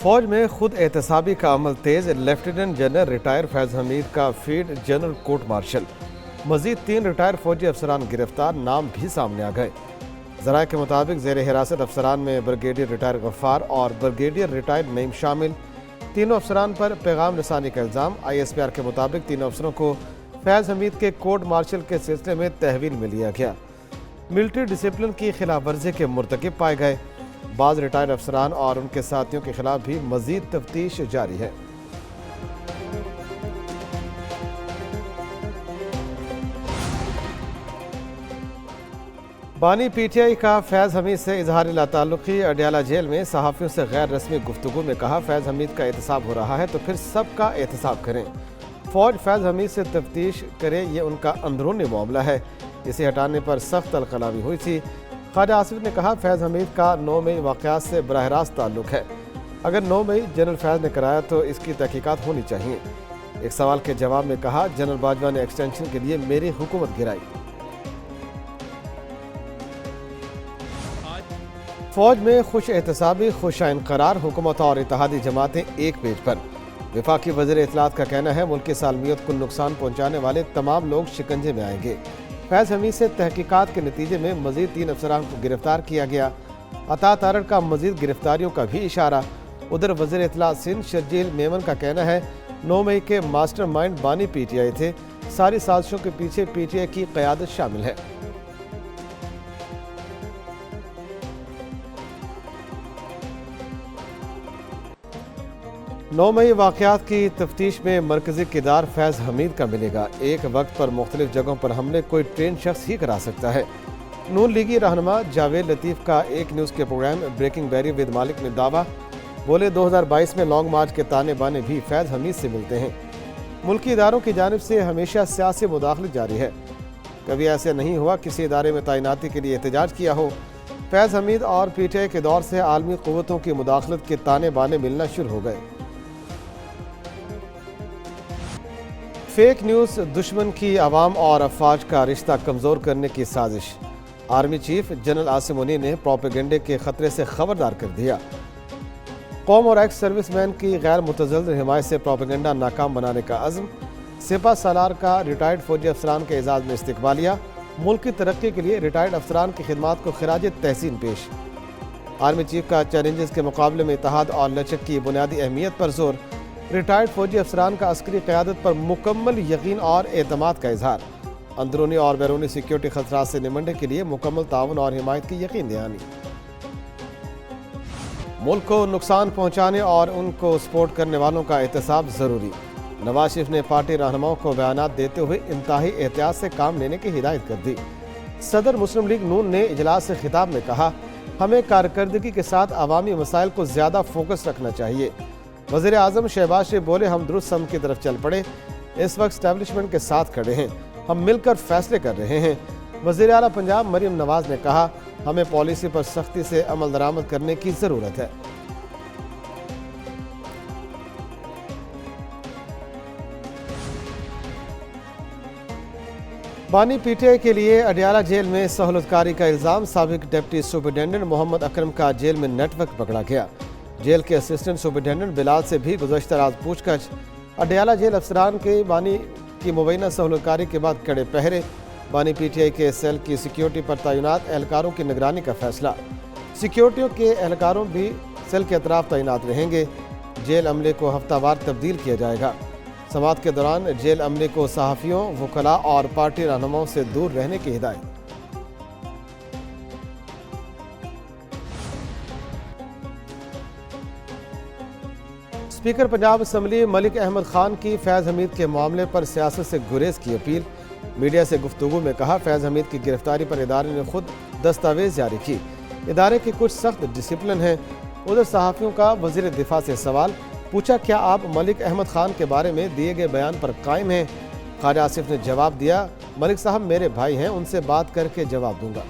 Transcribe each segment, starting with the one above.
فوج میں خود احتسابی کا عمل تیز، لیفٹیننٹ جنرل ریٹائر فیض حمید کا فیلڈ جنرل کورٹ مارشل، مزید 3 ریٹائر فوجی افسران گرفتار، نام بھی سامنے آ گئے۔ ذرائع کے مطابق زیر حراست افسران میں بریگیڈیئر ریٹائر غفار اور بریگیڈیئر ریٹائر نعیم شامل، تینوں افسران پر پیغام رسانی کا الزام۔ ISPR کے مطابق تینوں افسروں کو فیض حمید کے کورٹ مارشل کے سلسلے میں تحویل میں لیا گیا۔ ملٹری ڈسپلن کی خلاف ورزی کے مرتکب پائے گئے۔ بعض ریٹائر افسران اور ان کے ساتھیوں کے خلاف بھی مزید تفتیش جاری ہے۔ بانی PTI کا فیض حمید سے اظہار لا تعلقی۔ اڈیالہ جیل میں صحافیوں سے غیر رسمی گفتگو میں کہا، فیض حمید کا احتساب ہو رہا ہے تو پھر سب کا احتساب کریں۔ فوج فیض حمید سے تفتیش کرے، یہ ان کا اندرونی معاملہ ہے۔ اسے ہٹانے پر سخت الکلامی ہوئی تھی۔ خواجہ آصف نے کہا، فیض حمید کا 9 مئی واقعات سے براہ راست تعلق ہے۔ اگر 9 مئی جنرل فیض نے کرایا تو اس کی تحقیقات ہونی چاہیے۔ ایک سوال کے جواب میں کہا، جنرل باجوہ نے ایکسٹینشن کے لیے میری حکومت گرائی۔ فوج میں خوش احتسابی، خوش آئین قرار، حکومت اور اتحادی جماعتیں ایک پیج پر۔ وفاقی وزیر اطلاعات کا کہنا ہے، ملک کی سالمیت کو نقصان پہنچانے والے تمام لوگ شکنجے میں آئیں گے۔ فیض حمید سے تحقیقات کے نتیجے میں مزید 3 افسران کو گرفتار کیا گیا۔ عطا تارڑ کا مزید گرفتاریوں کا بھی اشارہ۔ ادھر وزیر اطلاعات سندھ شرجیل میمن کا کہنا ہے، 9 مئی کے ماسٹر مائنڈ بانی PTI تھے۔ ساری سازشوں کے پیچھے PTI کی قیادت شامل ہے۔ نو مئی واقعات کی تفتیش میں مرکزی کردار فیض حمید کا ملے گا۔ ایک وقت پر مختلف جگہوں پر حملے کوئی ٹرین شخص ہی کرا سکتا ہے۔ نون لیگی رہنما جاوید لطیف کا ایک نیوز کے پروگرام بریکنگ بیری ود مالک میں دعویٰ، بولے 2022 میں لانگ مارچ کے تانے بانے بھی فیض حمید سے ملتے ہیں۔ ملکی اداروں کی جانب سے ہمیشہ سیاسی مداخلت جاری ہے۔ کبھی ایسے نہیں ہوا کسی ادارے میں تعیناتی کے لیے احتجاج کیا ہو۔ فیض حمید اور PTI کے دور سے عالمی قوتوں کی مداخلت کے تانے بانے ملنا شروع ہو گئے۔ فیک نیوز دشمن کی عوام اور افواج کا رشتہ کمزور کرنے کی سازش۔ Army chief general Asim Munir نے پروپیگنڈے کے خطرے سے خبردار کر دیا۔ قوم اور ایکس سروس مین کی غیر متزلزل حمایت سے پروپیگنڈا ناکام بنانے کا عزم۔ سپہ سالار کا ریٹائرڈ فوجی افسران کے اعزاز میں استقبالیہ۔ ملک کی ترقی کے لیے ریٹائرڈ افسران کی خدمات کو خراج تحسین پیش۔ آرمی چیف کا چیلنجز کے مقابلے میں اتحاد اور لچک کی بنیادی اہمیت پر زور۔ ریٹائرڈ فوجی افسران کا عسکری قیادت پر مکمل یقین اور اعتماد کا اظہار۔ اندرونی اور بیرونی سیکیورٹی خطرات سے نمٹنے کے لیے مکمل تعاون اور حمایت کی یقین دہانی۔ ملک کو نقصان پہنچانے اور ان کو سپورٹ کرنے والوں کا احتساب ضروری۔ نواز شریف نے پارٹی رہنماؤں کو بیانات دیتے ہوئے انتہائی احتیاط سے کام لینے کی ہدایت کر دی۔ صدر مسلم لیگ نون نے اجلاس سے خطاب میں کہا، ہمیں کارکردگی کے ساتھ عوامی مسائل کو زیادہ فوکس رکھنا چاہیے۔ وزیر اعظم شہباز شریف بولے، ہم درست سمت کی طرف چل پڑے، اس وقت اسٹیبلشمنٹ کے ساتھ کھڑے ہیں، ہم مل کر فیصلے کر رہے ہیں۔ وزیر اعلیٰ پنجاب مریم نواز نے کہا، ہمیں پالیسی پر سختی سے عمل درآمد کرنے کی ضرورت ہے۔ بانی PTI کے لیے اڈیالہ جیل میں سہولت کاری کا الزام۔ سابق ڈپٹی سپرنٹینڈنٹ محمد اکرم کا جیل میں نیٹ ورک پکڑا گیا۔ جیل کے اسسٹنٹ سپرنٹینڈنٹ بلال سے بھی گزشتہ رات پوچھ گچھ۔ اڈیالہ جیل افسران کے بانی کی مبینہ سہولت کاری کے بعد کڑے پہرے۔ بانی PTI کے سیل کی سیکیورٹی پر تعینات اہلکاروں کی نگرانی کا فیصلہ۔ سیکیورٹیوں کے اہلکاروں بھی سیل کے اطراف تعینات رہیں گے۔ جیل عملے کو ہفتہ وار تبدیل کیا جائے گا۔ سماعت کے دوران جیل عملے کو صحافیوں، وکلاء اور پارٹی رہنماؤں سے دور رہنے کی ہدایت۔ اسپیکر پنجاب اسمبلی ملک احمد خان کی فیض حمید کے معاملے پر سیاست سے گریز کی اپیل۔ میڈیا سے گفتگو میں کہا، فیض حمید کی گرفتاری پر ادارے نے خود دستاویز جاری کی۔ ادارے کی کچھ سخت ڈسپلن ہے۔ ادھر صحافیوں کا وزیر دفاع سے سوال، پوچھا کیا آپ ملک احمد خان کے بارے میں دیے گئے بیان پر قائم ہیں؟ خواجہ آصف نے جواب دیا، ملک صاحب میرے بھائی ہیں، ان سے بات کر کے جواب دوں گا۔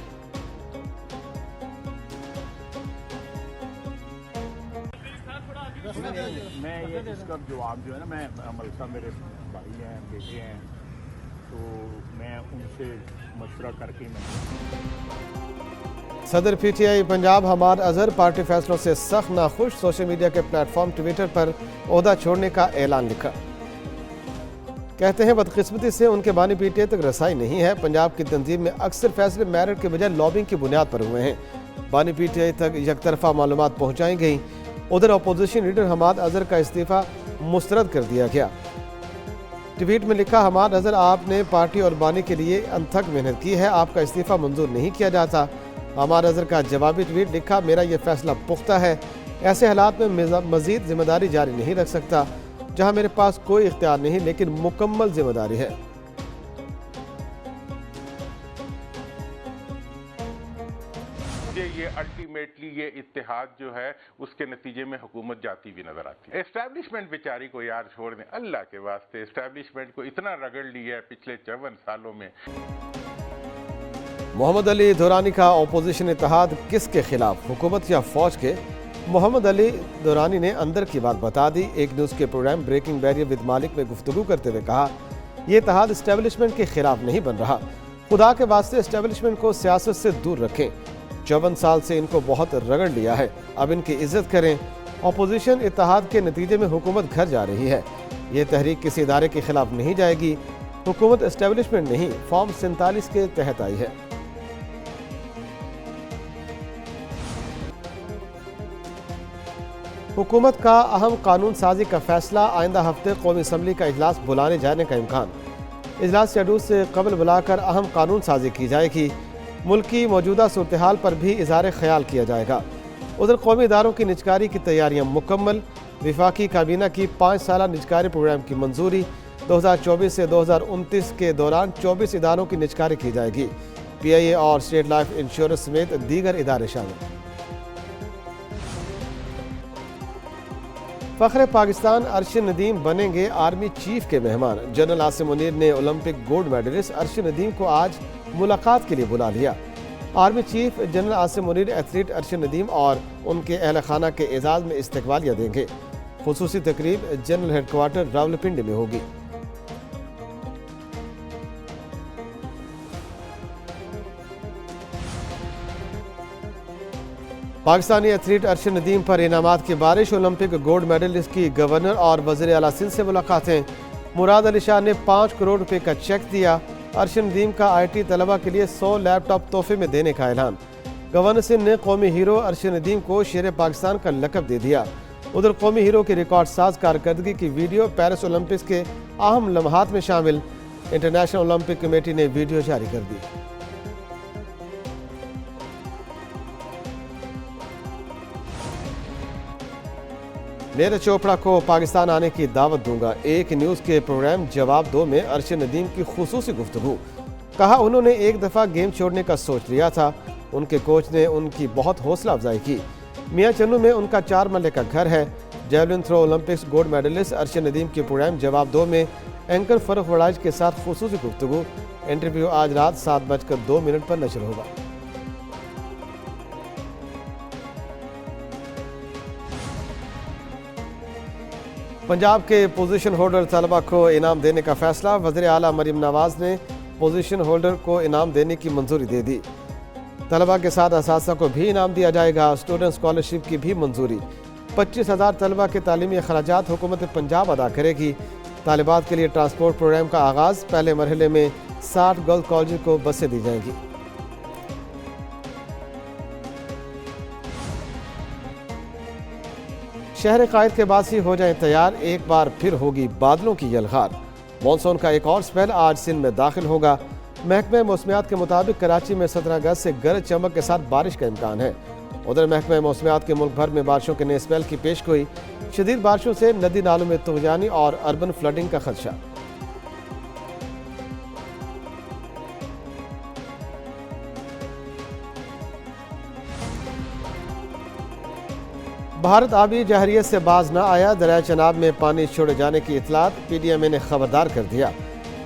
میں یہ اس کا جواب جو ہے نا، میں ملک صاحب میرے بھائی ہیں، بیٹے ہیں، تو میں ان سے مشورہ کر کے صدر P T I Punjab Hammad Azhar party فیصلوں سے سخت ناخوش، سوشل میڈیا کے پلیٹ فارم ٹویٹر پر عہدہ چھوڑنے کا اعلان لکھا۔ کہتے ہیں بدقسمتی سے ان کے بانی پی ٹی آئی تک رسائی نہیں ہے۔ پنجاب کی تنظیم میں اکثر فیصلے میرٹ کے بجائے لابنگ کی بنیاد پر ہوئے ہیں۔ بانی پی ٹی آئی تک یک طرفہ معلومات پہنچائی گئیں۔ ادھر اپوزیشن لیڈر حماد اظہر کا استعفیٰ مسترد کر دیا گیا۔ ٹویٹ میں لکھا، حماد اظہر آپ نے پارٹی اور بانی کے لیے انتھک محنت کی ہے، آپ کا استعفیٰ منظور نہیں کیا جاتا۔ حماد اظہر کا جوابی ٹویٹ لکھا، میرا یہ فیصلہ پختہ ہے، ایسے حالات میں مزید ذمہ داری جاری نہیں رکھ سکتا جہاں میرے پاس کوئی اختیار نہیں لیکن مکمل ذمہ داری ہے۔ یہ الٹیمیٹلی یہ اتحاد جو ہے اس کے نتیجے میں حکومت جاتی بھی نظر آتی ہے۔ اسٹیبلشمنٹ بیچاری کو یار چھوڑ دیں، اللہ کے واسطے اسٹیبلشمنٹ کو اتنا رگڑ لیا ہے پچھلے 54 سالوں میں۔ محمد علی دورانی کا اپوزیشن اتحاد کس کے خلاف، حکومت یا فوج کے؟ محمد علی دورانی نے اندر کی بات بتا دی۔ ایک نیوز کے پروگرام بریکنگ بیریئر ود مالک میں گفتگو کرتے ہوئے کہا، یہ اتحاد اسٹیبلشمنٹ کے خلاف نہیں بن رہا، خدا کے واسطے اسٹیبلشمنٹ کو سیاست سے دور رکھیں، 54 سال سے ان کو بہت رگڑ لیا ہے، اب ان کی عزت کریں۔ اپوزیشن اتحاد کے نتیجے میں حکومت گھر جا رہی ہے، یہ تحریک کسی ادارے کے خلاف نہیں جائے گی، حکومت اسٹیبلشمنٹ نہیں، فارم 47 کے تحت آئی ہے۔ حکومت کا اہم قانون سازی کا فیصلہ، آئندہ ہفتے قومی اسمبلی کا اجلاس بلانے جانے کا امکان۔ اجلاس شیڈول سے قبل بلا کر اہم قانون سازی کی جائے گی، ملکی موجودہ صورتحال پر بھی اظہار خیال کیا جائے گا۔ ادھر قومی اداروں کی نجکاری کی تیاریاں مکمل، وفاقی کابینہ کی 5 سالہ نجکاری پروگرام کی منظوری، 2024 سے 2029 کے دوران 24 اداروں کی نجکاری کی جائے گی، پی آئی اے اور اسٹیٹ لائف انشورنس سمیت دیگر ادارے شامل۔ فخر پاکستان ارشد ندیم بنیں گے آرمی چیف کے مہمان۔ جنرل عاصم منیر نے Olympic gold medallist Arshad Nadeem کو آج ملاقات کے لیے بلا لیا۔ Army chief general Asim Munir athlete Arshad Nadeem اور ان کے اہل خانہ کے اعزاز میں استقبالیہ دیں گے۔ خصوصی تقریب جنرل ہیڈ کوارٹر راولپنڈی میں ہوگی۔ پاکستانی ایتھلیٹ ارشد ندیم پر انعامات کی بارش، اولمپک گولڈ میڈلسٹ کی گورنر اور وزیر اعلیٰ سندھ سے ملاقاتیں۔ مراد علی شاہ نے 5 کروڑ روپے کا چیک دیا۔ ارشد ندیم کا آئی ٹی طلبہ کے لیے 100 لیپ ٹاپ تحفے میں دینے کا اعلان۔ گورنر سندھ نے قومی ہیرو ارشد ندیم کو شیر پاکستان کا لقب دے دیا۔ ادھر قومی ہیرو کی ریکارڈ ساز کارکردگی کی ویڈیو پیرس اولمپکس کے اہم لمحات میں شامل، انٹرنیشنل اولمپک کمیٹی نے ویڈیو جاری کر دی۔ نیرج چوپڑا کو پاکستان آنے کی دعوت دوں گا، ایک نیوز کے پروگرام جواب دو میں ارشد ندیم کی خصوصی گفتگو۔ کہا انہوں نے ایک دفعہ گیم چھوڑنے کا سوچ لیا تھا، ان کے کوچ نے ان کی بہت حوصلہ افزائی کی۔ میاں چنو میں ان کا 4 مرلے کا گھر ہے۔ Javelin throw Olympics gold medallist Arshad Nadeem کے پروگرام جواب دو میں اینکر فرخ وڑائچ کے ساتھ خصوصی گفتگو۔ انٹرویو آج رات 7:02 پر نشر ہوگا۔ پنجاب کے پوزیشن ہولڈر طلبہ کو انعام دینے کا فیصلہ، وزیر اعلیٰ مریم نواز نے پوزیشن ہولڈر کو انعام دینے کی منظوری دے دی۔ طلبہ کے ساتھ اساتذہ کو بھی انعام دیا جائے گا، اسٹوڈنٹ اسکالرشپ کی بھی منظوری۔ 25,000 طلبہ کے تعلیمی اخراجات حکومت پنجاب ادا کرے گی۔ طالبات کے لیے ٹرانسپورٹ پروگرام کا آغاز، پہلے مرحلے میں 60 گرلز کالجز کو بسیں دی جائیں گی۔ شہر قائد کے باسی ہو جائیں تیار، ایک بار پھر ہوگی بادلوں کی یلغار۔ مانسون کا ایک اور سپیل آج سندھ میں داخل ہوگا۔ محکمہ موسمیات کے مطابق کراچی میں 17 اگست سے گرج چمک کے ساتھ بارش کا امکان ہے۔ ادھر محکمہ موسمیات کے ملک بھر میں بارشوں کے نئے سپیل کی پیش گوئی، شدید بارشوں سے ندی نالوں میں طغیانی اور اربن فلڈنگ کا خدشہ۔ بھارت آبی جہریت سے باز نہ آیا، دریائے چناب میں پانی چھوڑے جانے کی اطلاعات، پی ڈی ایم اے نے خبردار کر دیا۔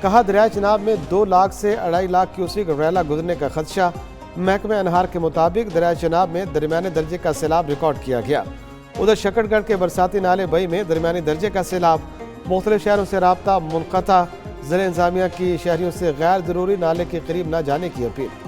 کہا دریائے چناب میں 2 لاکھ سے 2.5 لاکھ کیوسک ریلا گزرنے کا خدشہ۔ محکمہ انہار کے مطابق دریائے چناب میں درمیانے درجے کا سیلاب ریکارڈ کیا گیا۔ ادھر شکر گڑھ کے برساتی نالے بئی میں درمیانی درجے کا سیلاب، مختلف شہروں سے رابطہ منقطع، ضلع انتظامیہ کی شہریوں سے غیر ضروری نالے کے قریب نہ جانے کی اپیل۔